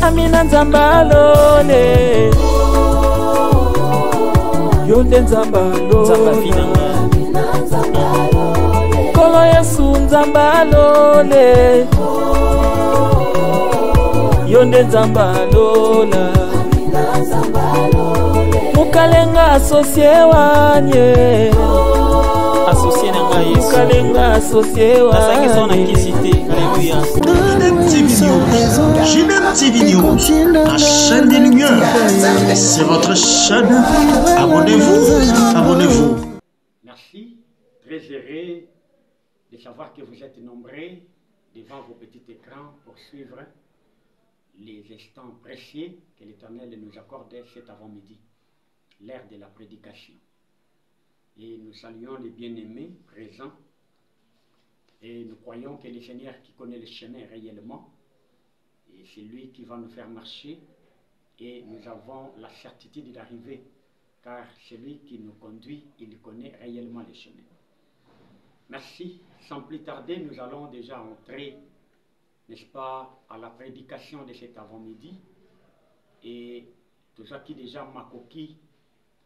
Amina Nzambalole Yonde Nzambalole Kolo Yesu Nzambalole Yonde Nzambalola Mukalenga associé wanye associé nanga Yesu Mukalenga associé wanye Alléluia. JNM TV News, la chaîne des lumières. C'est votre chaîne. Abonnez-vous, abonnez-vous. Merci, très heureux de savoir que vous êtes nombreux devant vos petits écrans pour suivre les instants précieux que l'Éternel nous accorde cet avant-midi, l'heure de la prédication. Et nous saluons les bien-aimés présents et nous croyons que le Seigneur qui connaît le chemin réellement, et c'est lui qui va nous faire marcher et nous avons la certitude d'arriver car celui qui nous conduit, il connaît réellement le chemin. Merci. Sans plus tarder, nous allons déjà entrer, n'est-ce pas, à la prédication de cet avant-midi. Et tout ça qui déjà m'a coquille,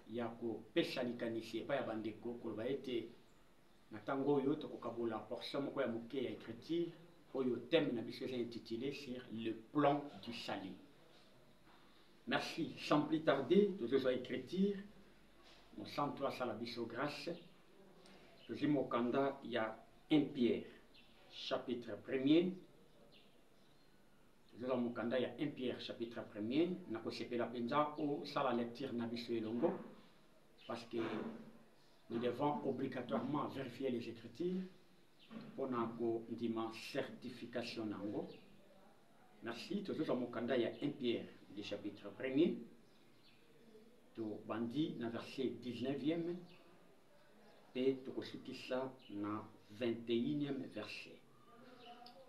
il y a ko pesa likanisi pas ya bandeko ko ba été natango yo to kokabula portion moko ya moke ya écriture oyo thème na biso intitulé sur le plan du salut. Merci. Sans plus tarder, tout ça écriture mon sang toi ça la biso grâce. Je mon kanda il y a 1 Pierre chapitre 1er. Nous avons il y a 1 Pierre chapitre 1er. N'a pas sepé la penza ou ça la lecture na biso elongo parce que nous devons obligatoirement vérifier les écritures pour nous dire certification nango. Merci. Tout ça mon kanda il y a 1 Pierre du chapitre 1er. Tout bandi na verset 19e. Et tout ça na 21e verset.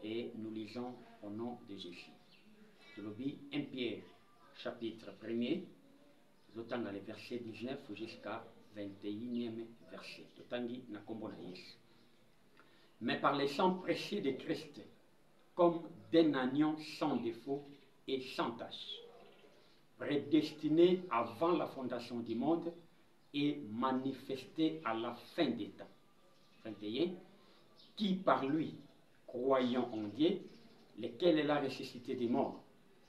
Et nous lisons au nom de Jésus. Nous lisons 1 Pierre chapitre 1er, nous dans les versets 19 jusqu'à 21e verset. Tout na kombo na Yesu. Mais par les sangs précieux de Christ, comme d'un agneau sans défaut et sans tache, prédestiné avant la fondation du monde et manifesté à la fin des temps. 21. Qui par lui, croyant en Dieu, lequel est la ressuscité des morts,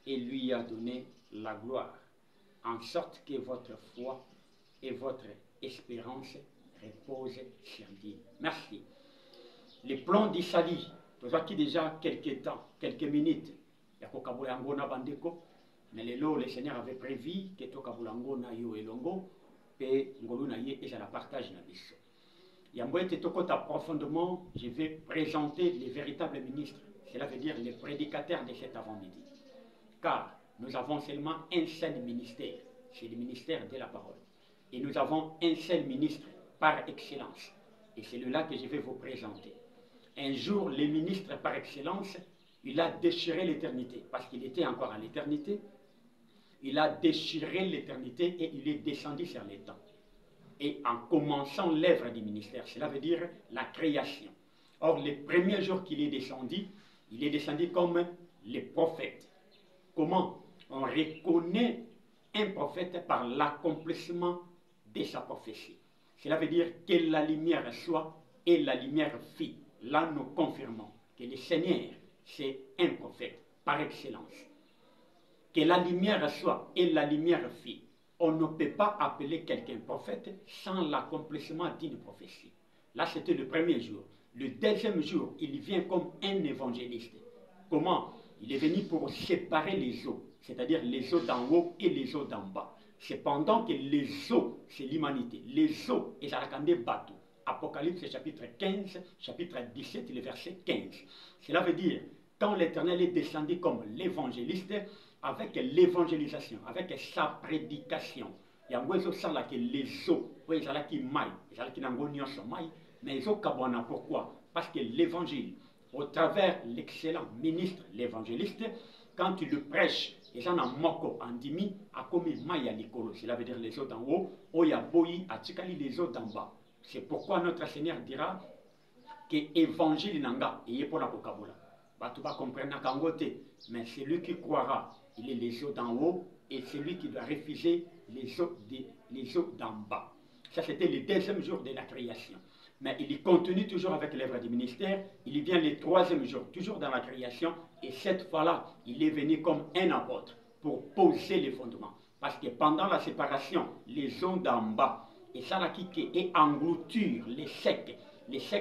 et lui a donné la gloire, en sorte que votre foi et votre espérance reposent sur Dieu. Merci. Le plan du salut, nous avons déjà quelques temps, quelques minutes, mais le Seigneur avait prévu que tout na yo elongo et ngolu na ye et je la partage na biso. Yamboete tokota profondément, je vais présenter les véritables ministres, cela veut dire les prédicateurs de cet avant-midi. Car nous avons seulement un seul ministère, c'est le ministère de la parole. Et nous avons un seul ministre par excellence. Et c'est celui-là que je vais vous présenter. Un jour, le ministre par excellence, il a déchiré l'éternité, parce qu'il était encore à l'éternité. Il a déchiré l'éternité et il est descendu sur les temps. Et en commençant l'œuvre du ministère, cela veut dire la création. Or, les premiers jours qu'il est descendu comme les prophètes. Comment? On reconnaît un prophète par l'accomplissement de sa prophétie. Cela veut dire que la lumière soit et la lumière fit. Là, nous confirmons que le Seigneur, c'est un prophète par excellence. Que la lumière soit et la lumière fit. On ne peut pas appeler quelqu'un prophète sans l'accomplissement d'une prophétie. Là, c'était le premier jour. Le deuxième jour, il vient comme un évangéliste. Comment? Il est venu pour séparer les eaux, c'est-à-dire les eaux d'en haut et les eaux d'en bas. Cependant que les eaux, c'est l'humanité. Les eaux, et ça raconte bateau. Apocalypse chapitre 15, chapitre 17, le verset 15. Cela veut dire, quand l'Éternel est descendu comme l'évangéliste, avec l'évangélisation, avec sa prédication, il y a que les eaux, il y a qui maille, il y a qui maille, mais ils ont pourquoi? Parce que l'évangile, au travers l'excellent ministre, l'évangéliste, quand il le prêche, les gens en moko, en dimi, a commis maille à l'écolo, cela veut dire les eaux d'en haut, ou il y a boyi, a tikali les eaux d'en bas. C'est pourquoi notre Seigneur dira que l'évangile nanga, et pour la kokabula. Batuba comprendre kangote, mais celui qui croira Il est les eaux d'en haut et celui qui doit refuser les eaux d'en bas. Ça, c'était le deuxième jour de la création. Mais il continue toujours avec l'œuvre du ministère. Il vient le troisième jour, toujours dans la création. Et cette fois-là, il est venu comme un apôtre pour poser les fondements. Parce que pendant la séparation, les eaux d'en bas, et ça là qui est englouture, les secs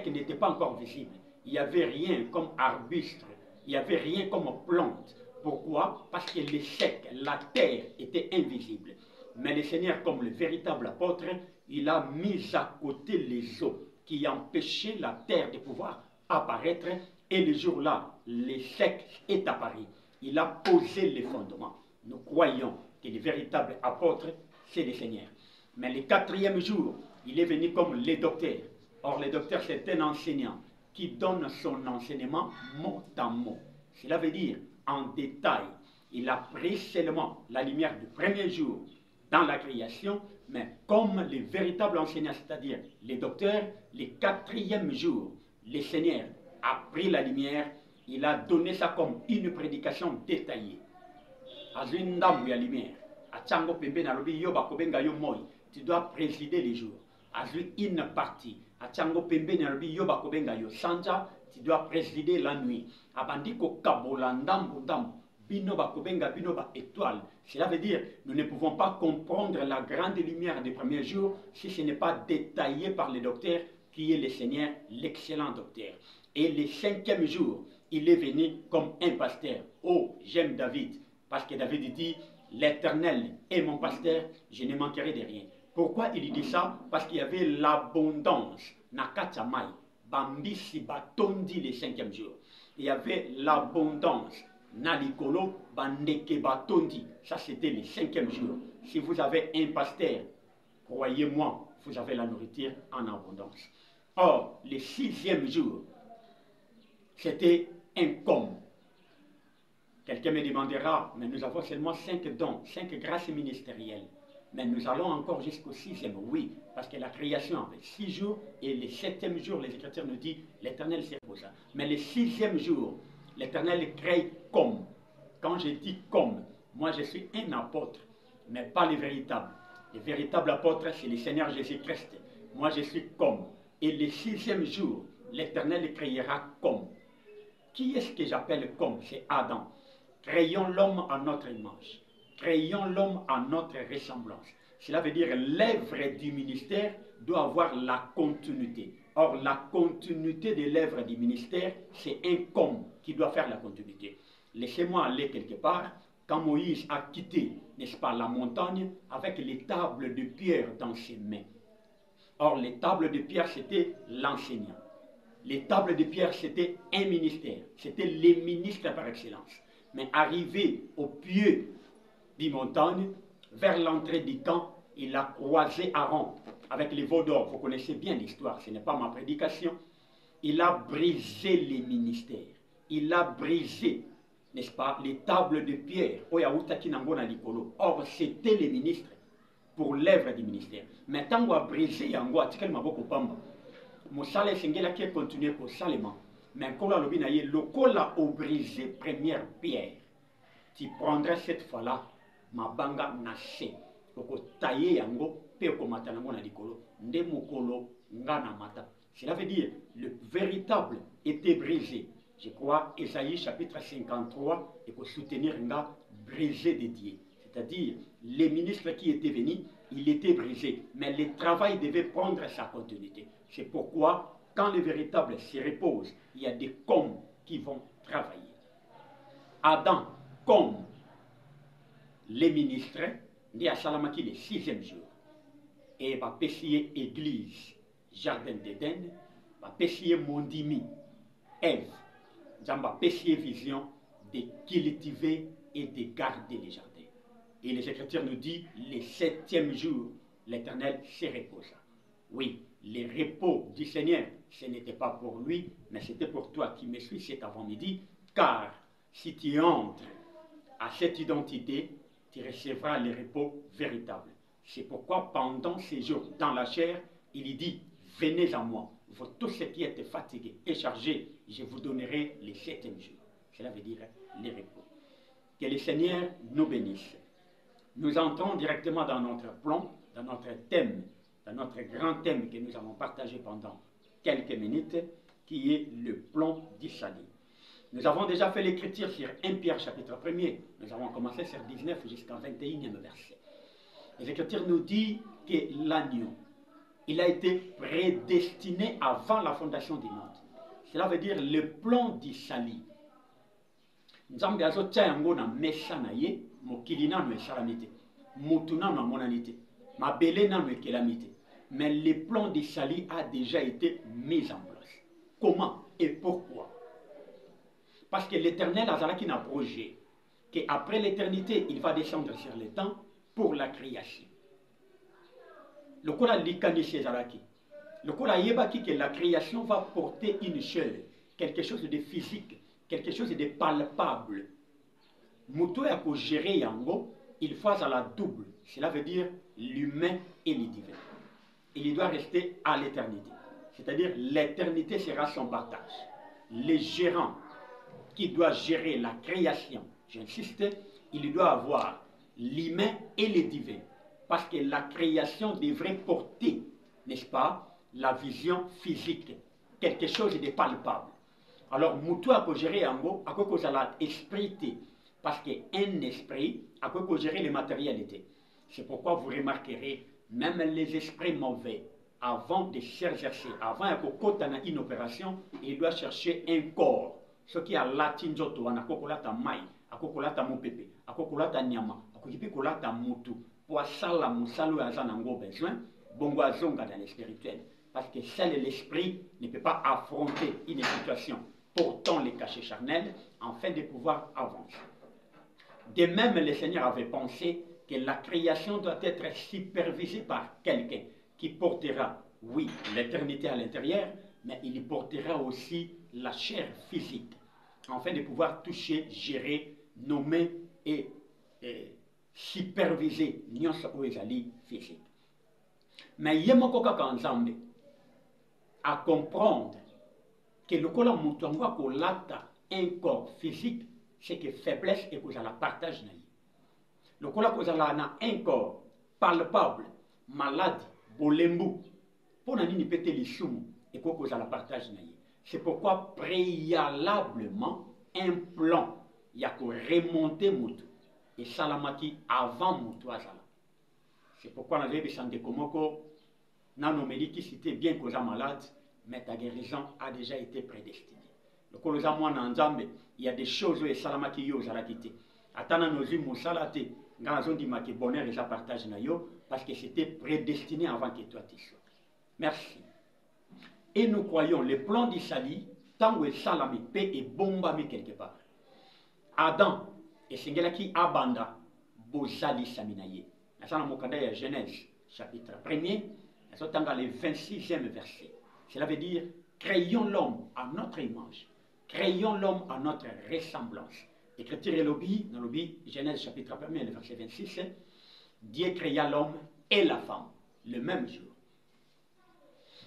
n'étaient pas encore visibles. Il n'y avait rien comme arbuste, il n'y avait rien comme plante. Pourquoi? Parce que les secs, la terre était invisible. Mais le Seigneur, comme le véritable apôtre, il a mis à côté les eaux qui empêchaient la terre de pouvoir apparaître. Et le jour-là, le sec est apparu. Il a posé les fondements. Nous croyons que le véritable apôtre, c'est le Seigneur. Mais le quatrième jour, il est venu comme le docteur. Or, le docteur, c'est un enseignant qui donne son enseignement mot à mot. Cela veut dire, en détail, il a pris seulement la lumière du premier jour dans la création, mais comme le véritable enseignant, c'est-à-dire le docteur, le quatrième jour, le Seigneur a pris la lumière, il a donné ça comme une prédication détaillée. Azundambu ya lumière, Achango Pembe Narobi Yoba Kobenga Yomoy, tu dois présider les jours. Azui une partie, Achango Pembe Narobi Yoba Kobenga Yo Sanja, tu dois présider la nuit. Abandiko Kabolandambu Dam, Binoba Kobenga Binoba étoile. Cela veut dire, nous ne pouvons pas comprendre la grande lumière des premiers jours si ce n'est pas détaillé par le docteur qui est le Seigneur, l'excellent docteur. Et le cinquième jour, il est venu comme un pasteur. Oh, j'aime David. Parce que David dit, l'Éternel est mon pasteur, je ne manquerai de rien. Pourquoi il dit ça? Parce qu'il y avait l'abondance. Nakachamai, Bambisi Batondi le cinquième jour. Il y avait l'abondance. Nalikolo, Bandeke Batondi. Ça, c'était le cinquième jour. Si vous avez un pasteur, croyez-moi, vous avez la nourriture en abondance. Or, le sixième jour, c'était un comme. Quelqu'un me demandera, mais nous avons seulement 5 dons, 5 grâces ministérielles. Mais nous allons encore jusqu'au 6e, oui, parce que la création avait 6 jours, et le 7e jour, les Écritures nous disent, l'Éternel s'y reposa. Mais le 6e jour, l'Éternel crée comme. Quand je dis comme, moi je suis un apôtre, mais pas le véritable. Le véritable apôtre, c'est le Seigneur Jésus-Christ. Moi je suis comme. Et le 6e jour, l'Éternel créera comme. Qui est-ce que j'appelle comme? C'est Adam. Créons l'homme à notre image. Créons l'homme à notre ressemblance. Cela veut dire l'œuvre du ministère doit avoir la continuité. Or, la continuité de l'œuvre du ministère, c'est un comme qui doit faire la continuité. Laissez-moi aller quelque part. Quand Moïse a quitté, n'est-ce pas, la montagne, avec les tables de pierre dans ses mains. Or, les tables de pierre, c'était l'enseignant. Les tables de pierre, c'était un ministère. C'était les ministres par excellence. Mais arrivé au pied des montagnes, vers l'entrée du camp, il a croisé Aaron avec les veaux d'or. Vous connaissez bien l'histoire, ce n'est pas ma prédication. Il a brisé les ministères. Il a brisé, n'est-ce pas, les tables de pierre. Or, c'était les ministres pour l'œuvre du ministère. Mais tant qu'on a brisé, il y a beaucoup de Mosale Sengela qui continue pour Salema. Mais quand on a le col a brisé première pierre, tu prendrais cette fois-là ma banga naché. Pour tailler yango, peko matanango na likolo, nde mukolo ngana mata. Cela veut dire le véritable était brisé. Je crois Ésaïe chapitre 53 et pour soutenir nga brisé des dieux. C'est-à-dire les ministres qui étaient venus, il était brisé, mais le travail devait prendre sa continuité. C'est pourquoi, quand le véritable se repose, il y a des comme qui vont travailler. Adam, comme les ministres, né à Salamaki le 6e jour, et va pêcher église, jardin d'Éden, va pêcher Mondimi, Ève, va pêcher vision de cultiver et de garder les jardins. Et les Écritures nous disent, le 7e jour, l'Éternel se reposa. Oui, le repos du Seigneur, ce n'était pas pour lui, mais c'était pour toi qui me suis cet avant-midi, car si tu entres à cette identité, tu recevras le repos véritable. C'est pourquoi pendant ces jours dans la chair, il dit, venez à moi, vous tous ceux qui êtes fatigués et chargés, je vous donnerai le 7e jour. Cela veut dire le repos. Que le Seigneur nous bénisse. Nous entrons directement dans notre plan, dans notre thème, dans notre grand thème que nous avons partagé pendant quelques minutes, qui est le plan du salut. Nous avons déjà fait l'écriture sur 1 Pierre chapitre 1er. Nous avons commencé sur 19 jusqu'à 21e verset. L'écriture nous dit que l'agneau, il a été prédestiné avant la fondation du monde. Cela veut dire le plan du salut. Nzambe azotia yango na mesa na ye, mokili nanu esalami te, mutu nanu amonani te, mabele nanu ekelami te. Mais le plan du salut a déjà été mis en place. Comment et pourquoi? Parce que l'Éternel azalaki na projet qu'après l'éternité, il va descendre sur le temps pour la création. Le kola likani ezalaki. Le kola yebaki que la création va porter une chose, quelque chose de physique, quelque chose de palpable. Muto ya ko gérer yango, il faut à la double. Cela veut dire l'humain et le divin. Il doit rester à l'éternité. C'est-à-dire l'éternité sera son partage. Le gérant qui doit gérer la création, j'insiste, il doit avoir l'humain et le divin. Parce que la création devrait porter, n'est-ce pas, la vision physique, quelque chose de palpable. Alors, Moutou a gérer en gros, à quoi cause la esprit, parce qu'un esprit a quoi gérer les matérialités. C'est pourquoi vous remarquerez, même les esprits mauvais, avant de s'exercer, avant de une opération, il doit chercher un corps. Ce qui a latin joto, a kokolata mai, a kokolata mopepe, a kokolata nyama, a kokolata moutou, pour sala moussalo azanango besoin, bongo azonga dans le spirituel. Parce que seul l'esprit ne peut pas affronter une situation, pourtant les cachets charnels, afin de pouvoir avancer. De même, le Seigneur avait pensé que la création doit être supervisée par quelqu'un qui portera, oui, l'éternité à l'intérieur, mais il portera aussi la chair physique, afin de pouvoir toucher, gérer, nommer et superviser nyonso oezali physique. Mais yemoko kaka nzambe à comprendre que le kola mutuangwa kolata un corps physique, c'est que faiblesse et que la partage naïe. Le kola kozala na un corps palpable, malade, bolembu, pour nani pete lisumu et que la partage naïe. C'est pourquoi préalablement un plan y a que remonter mutu et salamaki avant mutu azala. C'est pourquoi on avait besoin komoko nanomeli qui c'était bien que malade, mais ta guérison a déjà été prédestinée. Le koloza mwana nzambe, il y a des choses et salamaki yo zala kité. Atana nozi musalate, nganazo di maki bonheur et ça partage na yo parce que c'était prédestiné avant que toi tu sois. Merci. Et nous croyons le plan du salut tant que salami paix et bombami quelque part. Adam et singelaki abanda bozali saminaye. Nasana mokanda ya Genèse chapitre 1er, nasotanga le 26e verset. Cela veut dire créons l'homme à notre image, créons l'homme à notre ressemblance. Écriture et lobby, dans lobby Genèse chapitre 1er, le verset 26, Dieu créa l'homme et la femme le même jour.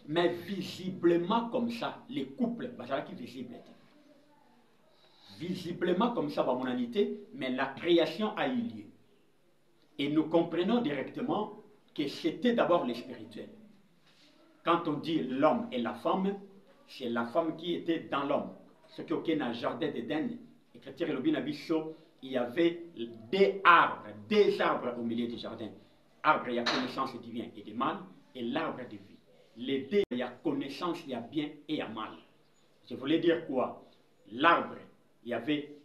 Mais visiblement comme ça, les couples, qui visible. Visiblement comme ça, mon humanité, mais la création a eu lieu. Et nous comprenons directement que c'était d'abord le spirituel. Quand on dit l'homme et la femme, c'est la femme qui était dans l'homme. Ce qui est dans le jardin d'Éden, il y avait deux arbres au milieu du jardin. Arbre, il y a connaissance du bien et du mal, et l'arbre de vie. Les deux, il y a connaissance, il y a bien et il y a mal. Je voulais dire quoi? L'arbre, il y avait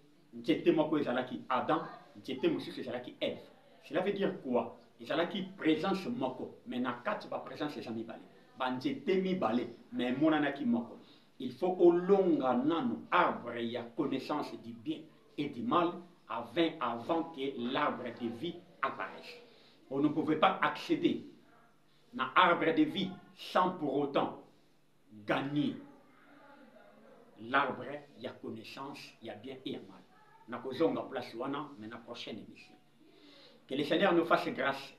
Adam, Ève. Cela veut dire quoi? Il y a qui présence moko, mais na quatre pas présence c'est ami balé. Banjete mi balé, mais monana qui moko. Il faut au long nano arbre il y a connaissance du bien et du mal avant que l'arbre de vie apparaisse. On ne pouvait pas accéder à l'arbre de vie sans pour autant gagner l'arbre, il y a connaissance, il y a bien et il y a mal. Nous avons place mais la prochaine émission. Que le Seigneur nous fasse grâce.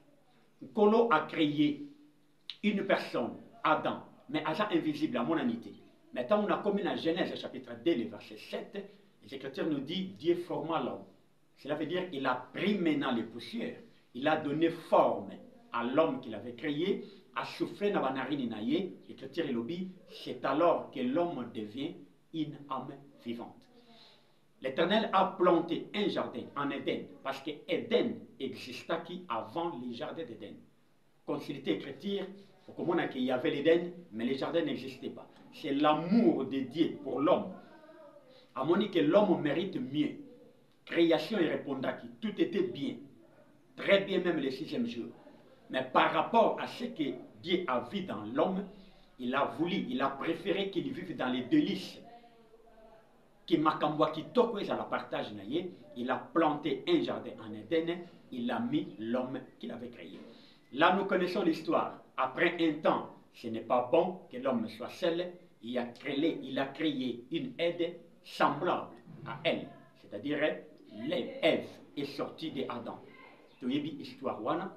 Kolo a créé une personne, Adam, mais agent invisible à mon humanité. Maintenant, on a commis dans Genèse chapitre 2, le verset 7, les Écritures nous disent Dieu forma l'homme Cela veut dire qu'il a pris maintenant les poussières, il a donné forme à l'homme qu'il avait créé, a soufflé dans la narine naïe, et que tire l'obi, c'est alors que l'homme devient une âme vivante. L'Éternel a planté un jardin en Éden, parce que Éden existait qui avant les jardins d'Éden. Consultez l'écriture, au moment qu'il y avait l'Éden, mais les jardins n'existaient pas. C'est l'amour de Dieu pour l'homme. À mon avis que l'homme mérite mieux. Création et répondant qui tout était bien. Très bien même le 6e jour. Mais par rapport à ce que Dieu a vu dans l'homme, il a voulu, il a préféré qu'il vive dans les délices. Qui makambwa qui tokwez à la partage naïe, il a planté un jardin en Éden, il a mis l'homme qu'il avait créé. Là nous connaissons l'histoire. Après un temps, ce n'est pas bon que l'homme soit seul, il a créé une aide semblable à elle, c'est-à-dire Ève est sortie d'Adam. Histoire wana.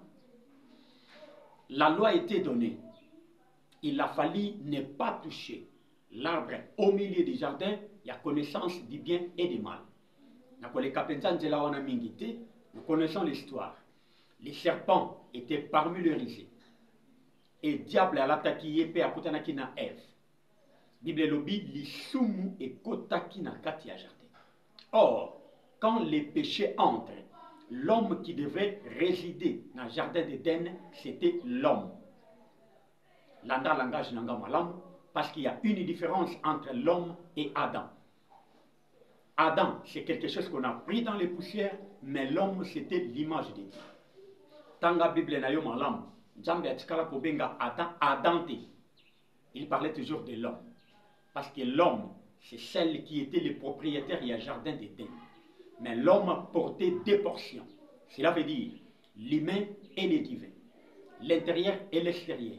La loi a été donnée. Il a fallu ne pas toucher l'arbre au milieu du jardin. Il y a connaissance du bien et du mal. Nous connaissons l'histoire. Les serpents étaient parmi les risées. Et le diable a attaqué épée à côté na Ève. Bible lobi li sumu et kotaki na kati ya jardin. Or, quand les péchés entrent, l'homme qui devait résider dans le jardin d'Éden, c'était l'homme. L'anda langage nanga malam, parce qu'il y a une différence entre l'homme et Adam. Adam, c'est quelque chose qu'on a pris dans les poussières, mais l'homme, c'était l'image de Dieu. Tanga Bible na yo malam, Jambe atikala kobenga Adam, il parlait toujours de l'homme. Parce que l'homme, c'est celle qui était le propriétaire du jardin d'Éden. Mais l'homme portait deux portions. Cela veut dire l'humain et le divin, l'intérieur et l'extérieur,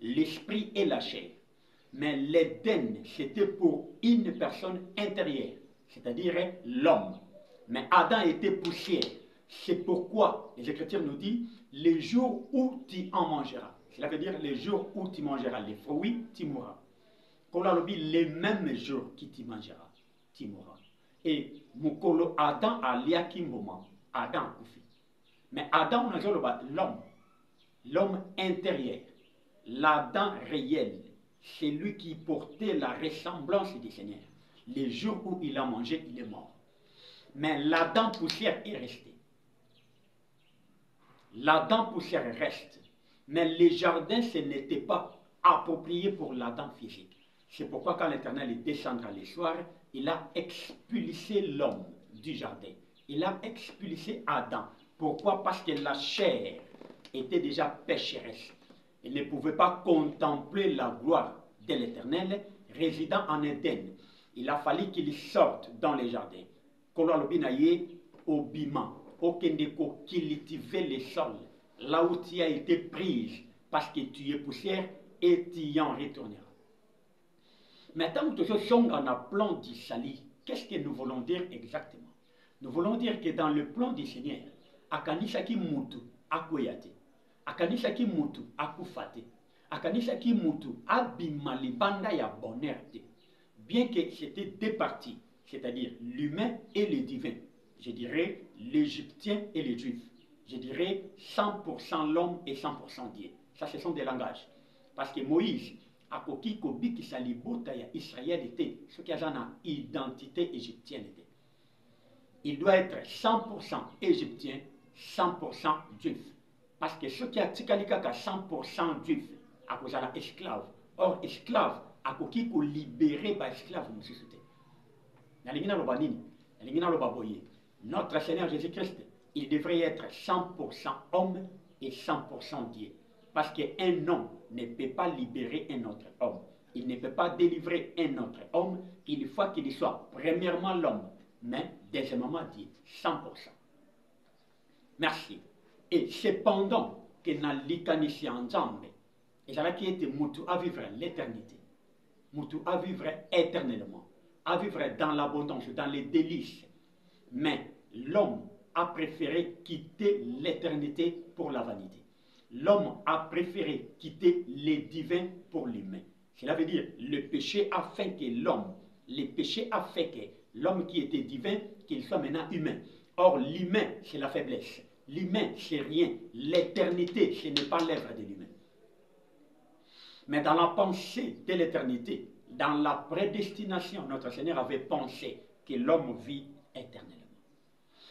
l'esprit et la chair. Mais l'Éden, c'était pour une personne intérieure, c'est-à-dire l'homme. Mais Adam était poussière. C'est pourquoi les Écritures nous disent le jour où tu en mangeras. Cela veut dire le jour où tu mangeras les fruits, tu mourras. Les mêmes jours qui tu mangeras, tu mourras. Et Mukolo Adam a liaki moment, Adam koufi. Mais Adam, on a l'homme intérieur, l'Adam réel, c'est lui qui portait la ressemblance du Seigneur. Les jours où il a mangé, il est mort. Mais l'Adam poussière est resté. L'Adam poussière reste. Mais les jardins, ce n'était pas approprié pour l'Adam physique. C'est pourquoi quand l'Éternel descendra le soir, il a expulsé l'homme du jardin. Il a expulsé Adam. Pourquoi? Parce que la chair était déjà pécheresse. Il ne pouvait pas contempler la gloire de l'Éternel résidant en Éden. Il a fallu qu'il sorte dans les jardins. Kolobinaye obima, okendeko cultiver les sols, là où tu as été prise, parce que tu es poussière et tu y en retourneras. Maintenant, nous sommes dans le plan du salut. Qu'est-ce que nous voulons dire exactement? Nous voulons dire que dans le plan du Seigneur, akanisaki mutu akoyate, akanisaki mutu akufate, akanisaki mutu abimalibanda ya bonheur. Bien que c'était deux parties, c'est-à-dire l'humain et le divin. Je dirais l'Égyptien et les Juifs. Je dirais 100% l'homme et 100% Dieu. Ça, ce sont des langages. Parce que Moïse, akoki kobi ki salibota ya Israël était, ce qui a une identité égyptienne était. Il doit être 100% égyptien, 100% juif. Parce que ce qui a tikalika 100% juif, à cause de esclave. Or, esclave, akoki ko libérer par esclave, nous sommes. Notre Seigneur Jésus-Christ, il devrait être 100% homme et 100% Dieu. Parce qu'un homme ne peut pas libérer un autre homme. Il ne peut pas délivrer un autre homme. Il faut qu'il soit premièrement l'homme, mais deuxièmement Dieu, 100%. Merci. Et cependant que dans l'ikanisi en jambe, et ça qui était Moutou à vivre l'éternité, Moutou à vivre éternellement, à vivre dans l'abondance, dans les délices. Mais l'homme a préféré quitter l'éternité pour la vanité. L'homme a préféré quitter les divins pour l'humain. Cela veut dire le péché a fait que l'homme, le péché a fait que l'homme qui était divin, qu'il soit maintenant humain. Or, l'humain, c'est la faiblesse. L'humain, c'est rien. L'éternité, ce n'est pas l'œuvre de l'humain. Mais dans la pensée de l'éternité, dans la prédestination, notre Seigneur avait pensé que l'homme vit éternellement.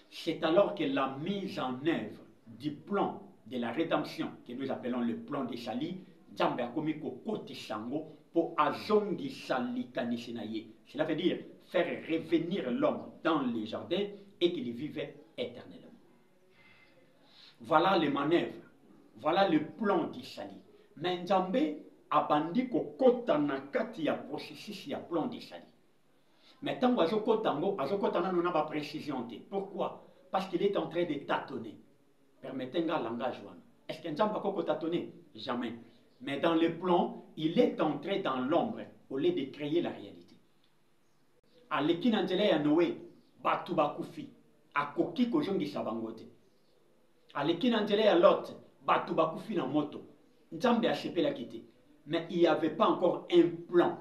C'est alors que la mise en œuvre du plan de la rédemption, que nous appelons le plan de Sali, Nzambe akomi kokotisango pour azongi sali kanisinaye. Cela veut dire faire revenir l'homme dans les jardins et qu'il vivait éternellement. Voilà les manœuvres, voilà le plan du Sali. Mais Nzambe abandi kokota na kati ya processus ya plan du Sali. Mais tant azokotango, azokotana nona ba précision te. Pourquoi? Parce qu'il est en train de tâtonner. Permettez-moi un langage. Est-ce que Nzambe a tâtonné? Jamais. Mais dans le plan, il est entré dans l'ombre au lieu de créer la réalité. Aleki nanzela ya Noé, batu bakufi, akoki kozongi sabangote. Aleki nanzela ya Lot, batu bakufi na moto. Nzambe a sepela kite. Mais il n'y avait pas encore un plan.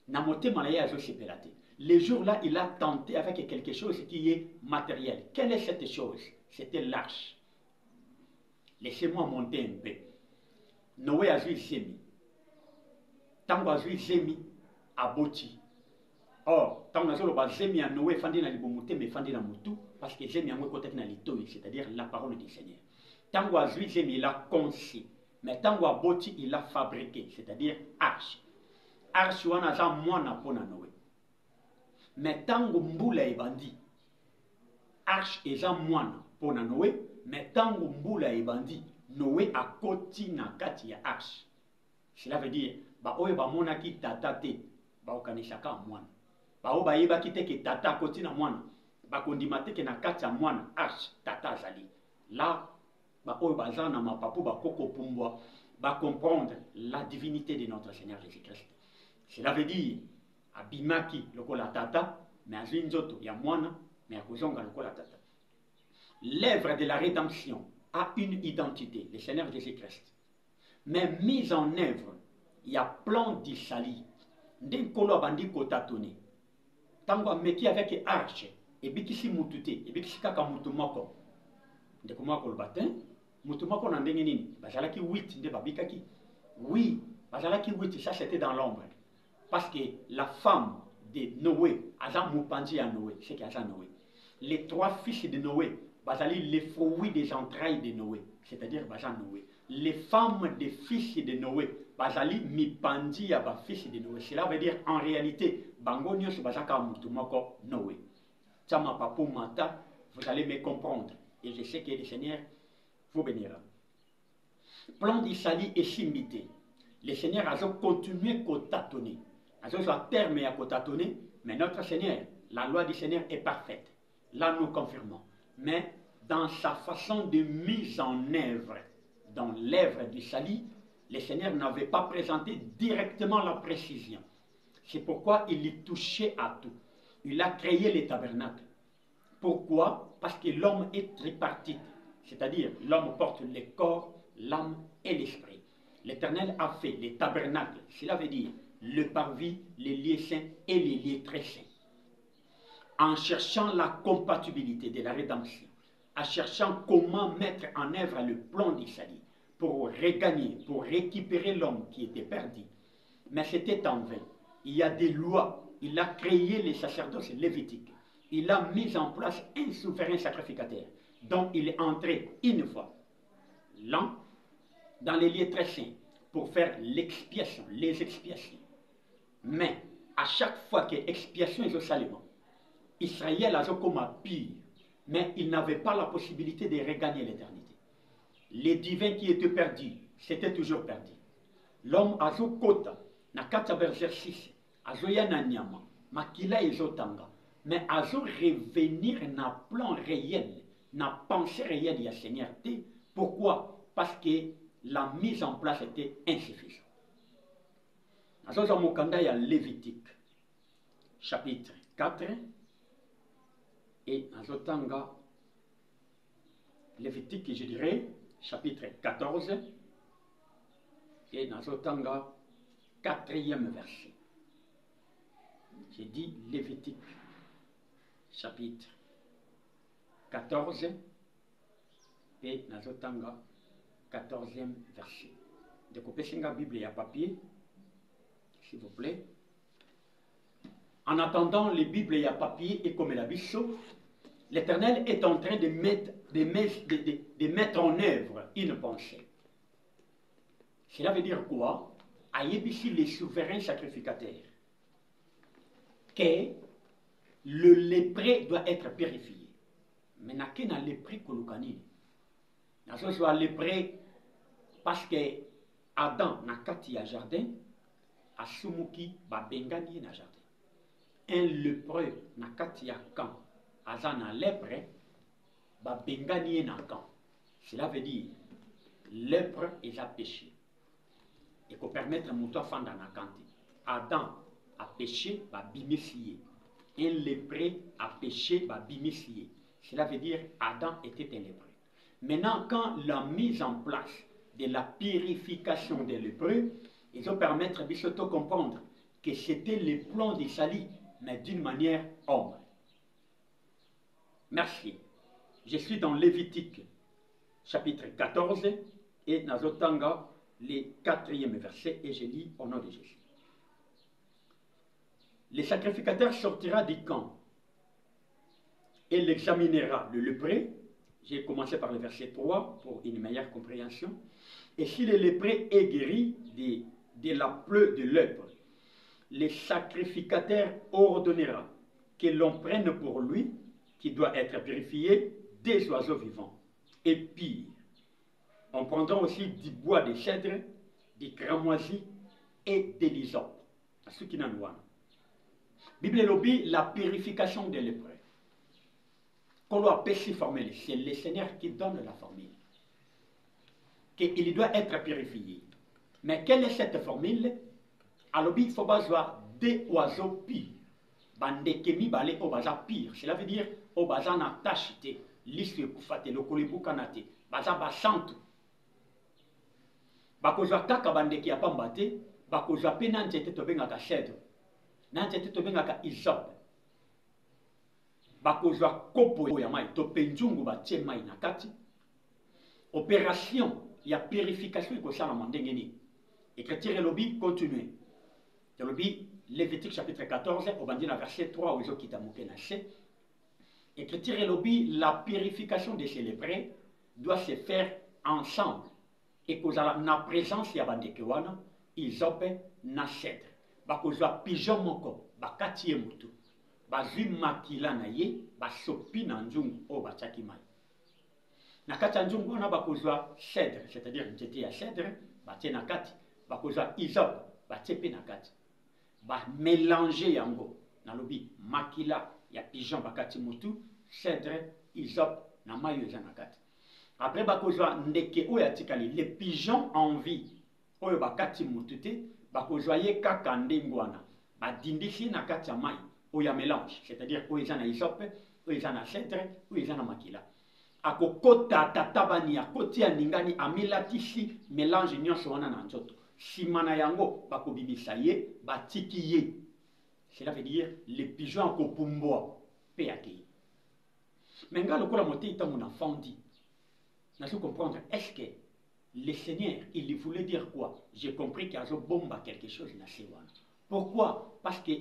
Namote malaya azo sepela te. Le jour-là, il a tenté avec quelque chose qui est matériel. Quelle est cette chose? C'était l'arche. Laissez-moi monter un peu. Noé a vu Zemi. Tango a vu Zemi à Boti. Or, tango a vu Zemi à Noé, fandi na libomute, mais fandi na mutu, parce que Zemi a moué côté na litoi, c'est-à-dire la parole du Seigneur. Tango a vu Zemi, il a conçu. Mais tango a Boti, il a fabriqué, c'est-à-dire arche. Arche wana za mwana pona Noé. Mais tango mbula ebandi, arche eza mwana pona Noé, mais tango mbula ebandi, Noé a koti na kati ya arche. Cela veut dire, ba oye ba mona ki tata te, ba okanisaka mwana. Ba o ba yeba ki te ke tata koti na mwana, ba kondima te ke na kati ya mwana arche tata zali. Là, ba oye ba zana ma papu ba koko pumbwa, ba comprendre la divinité de notre Seigneur Jésus-Christ. Cela veut dire, abimaki lokola tata, mais azwi nzoto ya mwana, mais akozonga lokola tata. L'œuvre de la rédemption a une identité, le Seigneur Jésus-Christ. Mais mise en œuvre, il y a plan d'Isali. Ndekolo abandi kotatone. Tango ameki avec arche, et bikisi mutute, et bikisi kaka mutumoko. Ndeko moko le batin, mutumoko na ndenge nini? Bazalaki 8 nde babikaki. Oui, bazalaki 8, ça c'était dans l'ombre. Parce que la femme de Noé, Aza Moupandi à Noé, c'est qui Aza Noé. Les 3 fils de Noé, Bazali les fruits des entrailles de Noé, c'est-à-dire Baza Noé. Les femmes des fils de Noé, Bazali Mipandi à ba fils de Noé. Cela veut dire en réalité, Bangonio se Bazaka Moutumoko Noé. Tama Papo Mata, vous allez me comprendre. Et je sais que le Seigneur vous bénira. Plan d'Isali est simité. Le Seigneur a continué à tâtonner. À terme et à tâtonner, mais notre Seigneur, la loi du Seigneur est parfaite. Là, nous confirmons. Mais dans sa façon de mise en œuvre, dans l'œuvre du salut, le Seigneur n'avait pas présenté directement la précision. C'est pourquoi il y touchait à tout. Il a créé les tabernacles. Pourquoi? Parce que l'homme est tripartite. C'est-à-dire, l'homme porte le corps, l'âme et l'esprit. L'Éternel a fait les tabernacles. Cela veut dire le parvis, les lieux saints et les lieux très saints. En cherchant la compatibilité de la rédemption, en cherchant comment mettre en œuvre le plan du salut pour regagner, pour récupérer l'homme qui était perdu. Mais c'était en vain. Il y a des lois. Il a créé les sacerdoces lévitiques. Il a mis en place un souverain sacrificateur dont il est entré une fois l'an dans les lieux très saints pour faire l'expiation, les expiations. Mais à chaque fois que l'expiation est au salement, Israël a comme pire, mais il n'avait pas la possibilité de regagner l'éternité. Les divins qui étaient perdus, c'était toujours perdu. L'homme a kota na kata verset 6, azoya na nyama, makila ezotanga, mais azo revenir na plan réel, na pensée réelle de la Seigneur. Pourquoi? Parce que la mise en place était insuffisante. Azoza mokanda ya Lévitique, chapitre 4, et azotanga Lévitique, je dirais, chapitre 14, et azotanga 4e verset. J'ai dit Lévitique, chapitre 14 et nazotanga 14e verset. Découpez la Bible à papier, s'il vous plaît. En attendant les Bibles à papier et comme la Bible, l'Éternel est en train de mettre en œuvre une pensée. Cela veut dire quoi? Ayébissi les souverains sacrificateurs. Que le lépré doit être purifié. Mais n'a qu'un lépré kolukani. N'a soit lépré parce que Adam n'a kati à jardin, a sumuki ba bengani na jardin. Un lépreux n'a kati à camp, azana lèpre, ba bengani na camp. Cela veut dire lèpre est à péché. Et qu'on permette à mouton fanda na kanti. Adam a péché, ba bimisié. Un lépreux a péché, ba bimisié. Cela veut dire Adam était un lépreux. Maintenant, quand la mise en place de la purification des lépreux, ils ont permis de comprendre que c'était le plan de salut, mais d'une manière homme. Merci. Je suis dans Lévitique, chapitre 14, et Nazotanga, le 4e verset, et je lis au nom de Jésus. Le sacrificateur sortira du camp et l'examinera le lépreux. J'ai commencé par le verset 3 pour une meilleure compréhension. Et si le lépreux est guéri de la plaie de lèpre, le sacrificateur ordonnera que l'on prenne pour lui, qui doit être purifié, des oiseaux vivants. Et pire, on prendra aussi du bois de cèdre, du cramoisi et de l'hysope. Ce qui n'en voit. Bible lobby, la purification des lépreux. Qu'on doit pécher formule, c'est le Seigneur qui donne la formule. Qu'il doit être purifié. Mais quelle est cette formule? Alors, il faut avoir des oiseaux pires. Bandekemi balé au baza pire. Cela veut dire au baza na tachite, l'issue kufate, le kolibukanate, baza basantu. Bakozwa kaka bandeki ya pambate, bakozwa pe nanjete tobengaka cèdre, nanjete tobengaka hysope. Bakozwa kopo ya mai, topenjungu batie mai na kati. Opération ya purification ikosala mandengeni. Écriture lobby continue. Lobby Lévitique chapitre 14 au bandina verset 3 aux okita mokena se. Écriture lobby la purification de ces lépreux doit se faire ensemble. Et kozala na présence ya bandeke wana izope na cèdre. Bakozwa pigeon moko bakati mutu. Bazwi makila na ye basopi na nzungu o batiaki mai. Na kati ya nzungu wana bakozwa cèdre, c'est-à-dire nzete ya cèdre, batie na kati, bakozwa hysope, batie pe na kati. Ba mélanger yango na lobi makila ya pigeon bakati mutu, cèdre, hysope na mayo eza na kati. Après bakozwa ndeke oyo atikali les pigeons en vie oyo bakati mutu te, bakozwa ye kaka ndengwana, badindisi na kati ya mai oyo ya mélange, c'est-à-dire oyo eza na hysope, oyo eza na cèdre, oyo eza na makila. Akokota tatabani akoti ya ningani amilatisi mélange nyonso wana na nzoto. Simana yango bakobimisa ye batiki ye. Cela veut dire les pigeons akopumboa pe akei. Mais nga lokola motei tango na fondi. Na se comprendre est-ce que le Seigneur il voulait dire quoi? J'ai compris qu'il y a bomba quelque chose na sewana. Pourquoi? Parce que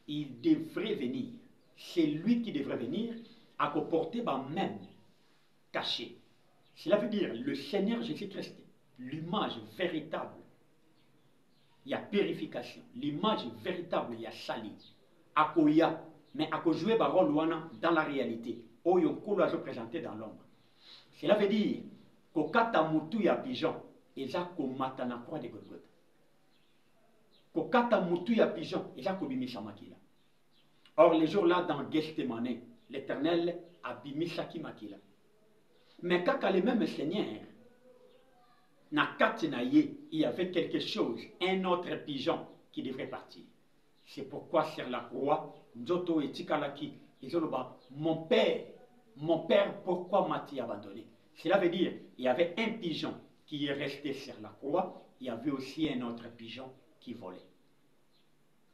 il devrait venir. C'est lui qui devrait venir à comporter même caché. Cela veut dire le Seigneur Jésus-Christ, l'image véritable. Il y a purification. L'image véritable, il y a sali. Akoya, mais à jouer rôle dans la réalité. Oyo kolo a présenté dans l'ombre. Cela veut dire qu'au kata mutu ya pigeon, eza ko mata na croix de Golgotha. Qu'au kata mutu ya pigeon, eza ko bimisa makila. Or, les jours-là, dans Gethsemane, l'Éternel a bimisaki makila. Mais quand le même Seigneur, il y avait quelque chose, un autre pigeon qui devrait partir. C'est pourquoi sur la croix, Nzoto et Tikalaki, ils ont dit, mon père, pourquoi m'as-tu abandonné? Cela veut dire, il y avait un pigeon qui est resté sur la croix, il y avait aussi un autre pigeon qui volait.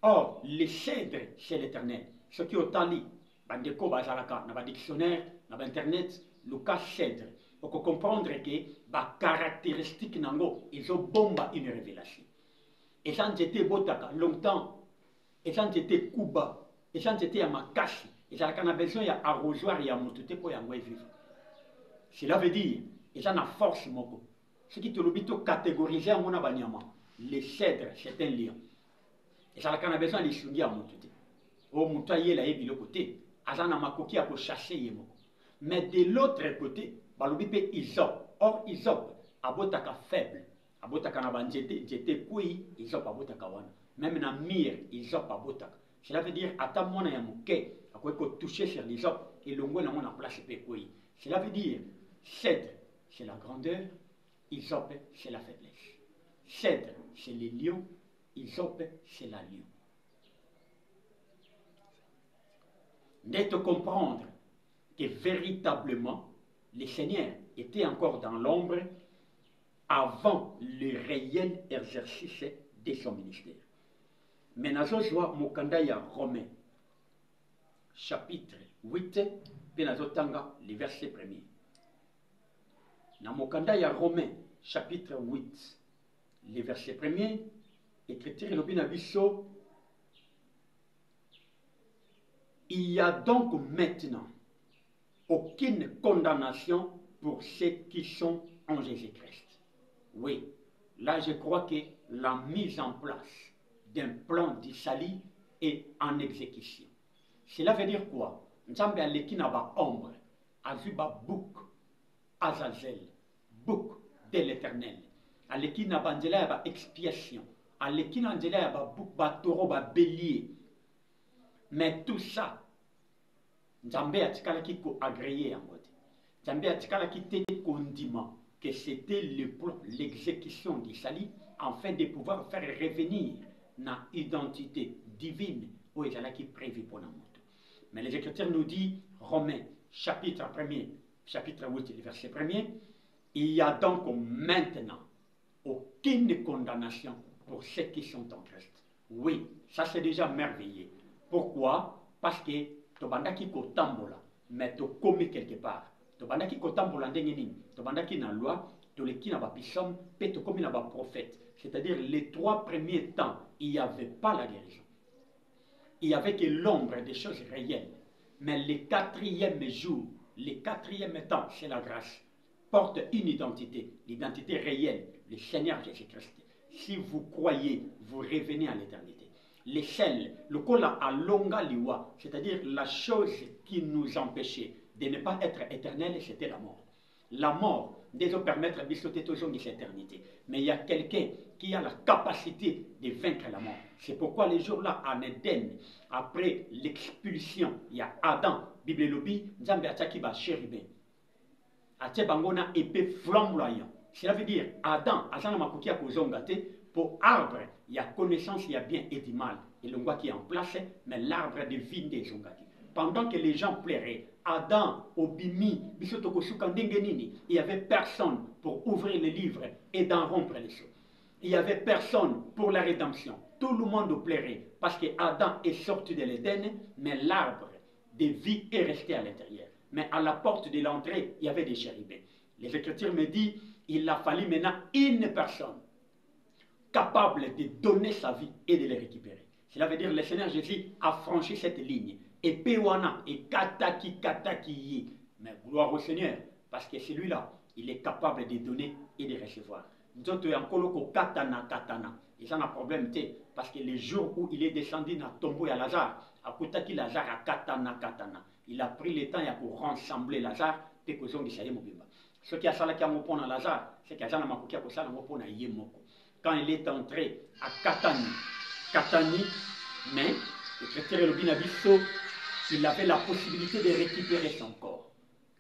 Or, les cèdres, c'est l'Éternel. Ce qui est au tali, bandeko bazalaka, dans le dictionnaire, Dans Internet, le cas cèdre. Il faut comprendre que les caractéristiques nango, ils ont bomba une révélation. Et ça, j'étais botaka longtemps. Et ça, j'étais kuba. Et ça, j'étais à makashi. Et ça, on a besoin d'arrosoir et à moutouté pour y vivre. Cela veut dire, et ça, on a force moko. Ce qui te l'obito catégoriser à mon abanyama. Les cèdres, c'est un lion. Et ça, on a besoin de sounger à moutouté. Au moutaye la yebi le côté. Azana makoki a pour chasser yemo. Mais de l'autre côté, balobipe isop. Or isop, abotaka faible. Abotaka na banjete, jete kui, isop abotaka wana. Même na mire, isop abotaka. Cela veut dire, ata mona ya mouke, à quoi qu'on toucher sur l'isop, et l'ongo na mona place pe kui. Cela veut dire, cèdre, c'est la grandeur, isop, c'est la faiblesse. Cèdre, c'est les lions, isop, c'est la lion. D'être comprendre que véritablement, le Seigneur était encore dans l'ombre avant le réel exercice de son ministère. Mais nous avons Mokandaya Romain, chapitre 8, puis nous avons le verset 1er. Dans Mokandaya Romain, chapitre 8, le verset 1er, écriture le binabiso. Il y a donc maintenant aucune condamnation pour ceux qui sont en Jésus-Christ. Oui, là je crois que la mise en place d'un plan du salut est en exécution. Cela veut dire quoi? Nzambe aleki na ba ombre, azu ba bouk, Azazel, bouk de l'Éternel. Aleki na ba nzela ya ba expiation, aleki na nzela ya ba bouk, ba taureau, ba bélier. Mais tout ça, Nzambe atikalaki ko agréé en mode. Nzambe atikalaki te condiment que c'était le plan, l'exécution du salut, afin de pouvoir faire revenir na identité divine où il y prévu pour notre monde. Mais les Écritures nous disent, Romains, chapitre 1er, chapitre 8, verset 1er, il y a donc maintenant aucune condamnation pour ceux qui sont en Christ. Oui, ça c'est déjà merveilleux. Pourquoi? Parce que tobandaki kotambola, mais to komi quelque part. Tobandaki kotambola ndenge nini? Tobandaki na loi, toleki na ba psaume, pe to komi na ba prophète. C'est-à-dire les 3 premiers temps, il n'y avait pas la guérison. Il n'y avait que l'ombre des choses réelles. Mais le 4e jour, le 4e temps, c'est la grâce, porte une identité, l'identité réelle, le Seigneur Jésus-Christ. Si vous croyez, vous revenez à l'éternité. L'échelle, le kola à longa liwa, c'est-à-dire la chose qui nous empêchait de ne pas être éternel, c'était la mort. La mort doit permettre de sauter toujours de cette éternité. Mais il y a quelqu'un qui a la capacité de vaincre la mort. C'est pourquoi les jours-là, en Éden, après l'expulsion, il y a Adam, Bible lobi, Nzambe ataki ba chérubin. Atie bangona épée flamboyant. Cela veut dire, Adam, Azana makoki a kozongate, pour arbre, il y a connaissance, il y a bien et du mal. Et le qui est en place, mais l'arbre devine des zongati. Pendant que les gens pleuraient, Adam, Obimi, il n'y avait personne pour ouvrir les livres et d'en rompre les choses. Il n'y avait personne pour la rédemption. Tout le monde pleurait parce que Adam est sorti de l'Éden, mais l'arbre de vie est resté à l'intérieur. Mais à la porte de l'entrée, il y avait des chérubins. Les Écritures me disent, il a fallu maintenant une personne capable de donner sa vie et de les récupérer. Cela veut dire que le Seigneur Jésus a franchi cette ligne. Et Péwana et Kataki. Mais gloire au Seigneur, parce que celui-là, il est capable de donner et de recevoir. Nous autres, en katana. Et ça n'a problème, parce que le jour où il est descendu dans tombeau à Lazare, à Kotaki Lazare à katana. Il a pris le temps pour rassembler Lazare, et que zone de Mobimba. Ce qui a salé qui a mon pont à Lazare, c'est qu'il y a un makoki à Kosala, mon pont à Yemoko. Quand il est entré à Katani, mais le chrétien le Binabiso, il avait la possibilité de récupérer son corps.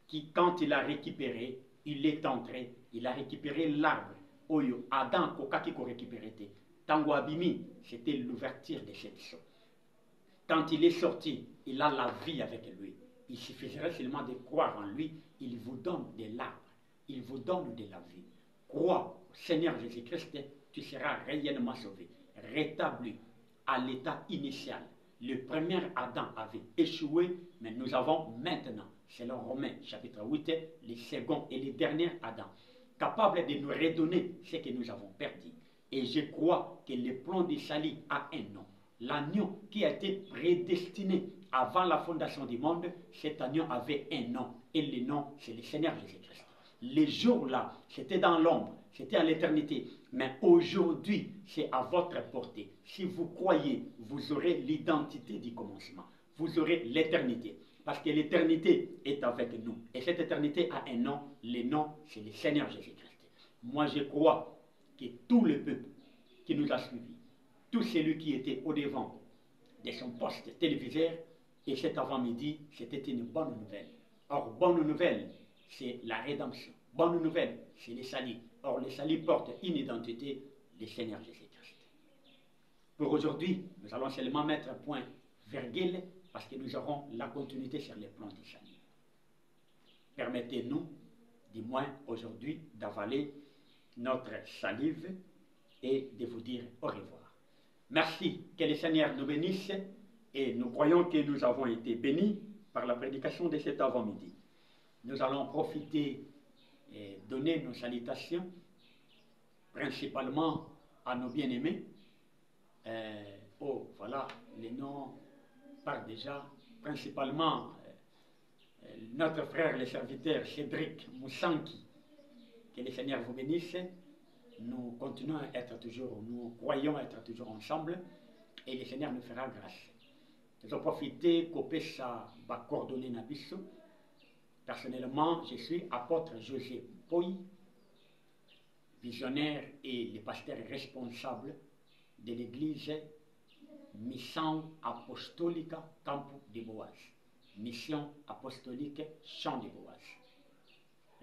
Qui, quand il a récupéré, il est entré, il a récupéré l'arbre. Oyo, Adam, Kokaki, ko récupéré. Tango Abimi, c'était l'ouverture de cette chose. Quand il est sorti, il a la vie avec lui. Il suffirait seulement de croire en lui, il vous donne de l'arbre, il vous donne de la vie. Crois au Seigneur Jésus-Christ, tu seras réellement sauvé, rétabli à l'état initial. Le premier Adam avait échoué, mais nous avons maintenant selon Romains chapitre 8, le second et le dernier Adam, capable de nous redonner ce que nous avons perdu. Et je crois que le plan de salut a un nom. L'agneau qui a été prédestiné avant la fondation du monde, cet agneau avait un nom. Et le nom, c'est le Seigneur Jésus-Christ. Les jours-là, c'était dans l'ombre, c'était à l'éternité. Mais aujourd'hui, c'est à votre portée. Si vous croyez, vous aurez l'identité du commencement. Vous aurez l'éternité. Parce que l'éternité est avec nous. Et cette éternité a un nom. Le nom, c'est le Seigneur Jésus-Christ. Moi, je crois que tout le peuple qui nous a suivis, tout celui qui était au-devant de son poste téléviseur, et cet avant-midi, c'était une bonne nouvelle. Or, bonne nouvelle, c'est la rédemption. Bonne nouvelle, c'est le salut. Or, le salut porte une identité, le Seigneur Jésus-Christ. Pour aujourd'hui, nous allons seulement mettre un point virgule parce que nous aurons la continuité sur les plans du salut. Permettez-nous, du moins aujourd'hui, d'avaler notre salive et de vous dire au revoir. Merci, que le Seigneur nous bénisse et nous croyons que nous avons été bénis par la prédication de cet avant-midi. Nous allons profiter et donner nos salutations principalement à nos bien-aimés. Voilà, les noms partent déjà. Principalement notre frère, le serviteur Cédric Moussanki. Que le Seigneur vous bénisse. Nous continuons à être toujours, nous croyons être toujours ensemble et le Seigneur nous fera grâce. Nous allons profiter couper sa coordonnée Nabiso. Personnellement, je suis apôtre José Poy, visionnaire et le pasteur responsable de l'église Mission Apostolique Campo de Boaz. Mission Apostolique Champ de Boaz.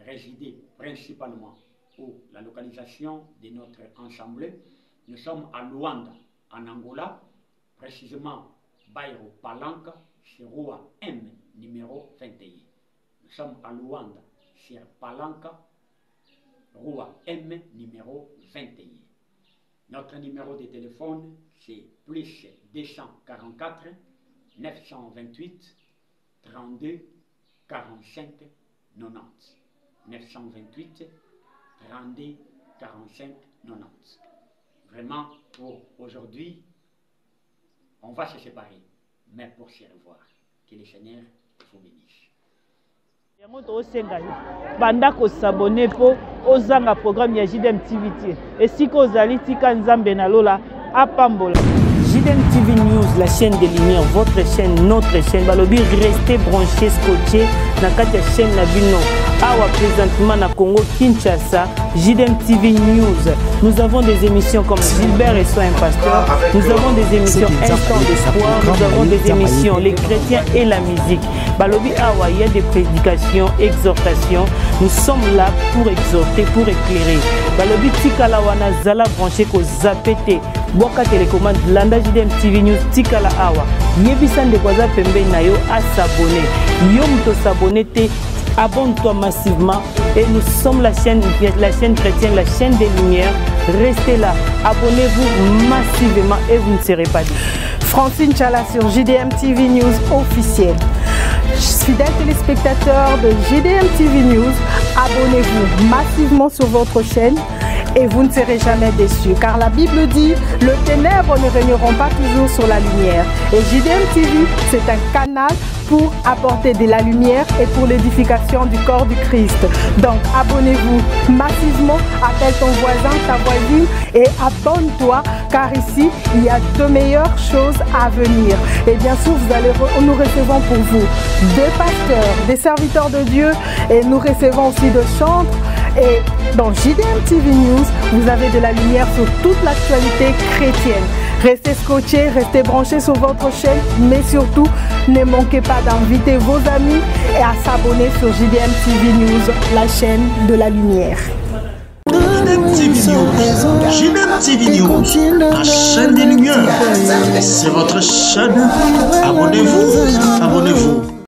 Résidé principalement où la localisation de notre ensemble. Nous sommes à Luanda, en Angola, précisément Bairro Palanca, sur Rua M, numéro 21. Nous sommes à Luanda, sur Palanca, Rua M, numéro 21. Notre numéro de téléphone, c'est plus 244 928 32 45 90. 928 32 45 90. Vraiment, pour aujourd'hui, on va se séparer, mais pour se revoir. Que le Seigneur vous bénisse. Banda ko s'abonner pour ozanga programme ya JDM TV et si ko zali tika nzambe na lola apambola. JDM TV News, la chaîne des lumières, votre chaîne, notre chaîne. Balobi, restez branchés, scotchés na kati ya chaîne na bino. Awa présentement na Congo Kinshasa, JDM TV News. Nous avons des émissions comme Gilbert et Soin Pasteur. Nous avons des émissions Instant d'espoir. Nous avons des émissions Les chrétiens et la musique. Balobi Awa, il y a des prédications, exhortations. Nous sommes là pour exhorter, pour éclairer. Balobi Tikala wana zala branché ko zapete. Boka télécommande Landa JDM TV News Tikala Awa. Yebisan de kwaza pembe na yo à s'abonner. Yo mto s'abonner te. Abonne-toi massivement et nous sommes la chaîne chrétienne, la chaîne des lumières. Restez là, abonnez-vous massivement et vous ne serez pas déçus. Francine Chala sur JDM TV News officiel. Fidèles téléspectateurs de JDM TV News, abonnez-vous massivement sur votre chaîne et vous ne serez jamais déçus. Car la Bible dit, le ténèbre ne régneront pas toujours sur la lumière. Et JDM TV, c'est un canal pour apporter de la lumière et pour l'édification du corps du Christ. Donc abonnez-vous massivement, appelle ton voisin, ta voisine et abonne-toi car ici il y a de meilleures choses à venir. Et bien sûr nous recevons pour vous des pasteurs, des serviteurs de Dieu et nous recevons aussi de chantres. Et dans JDM TV News, vous avez de la lumière sur toute l'actualité chrétienne. Restez scotchés, restez branchés sur votre chaîne, mais surtout, ne manquez pas d'inviter vos amis et à s'abonner sur JDM TV News, la chaîne de la lumière. JDM TV News, la chaîne des lumières. C'est votre chaîne. Abonnez-vous, abonnez-vous.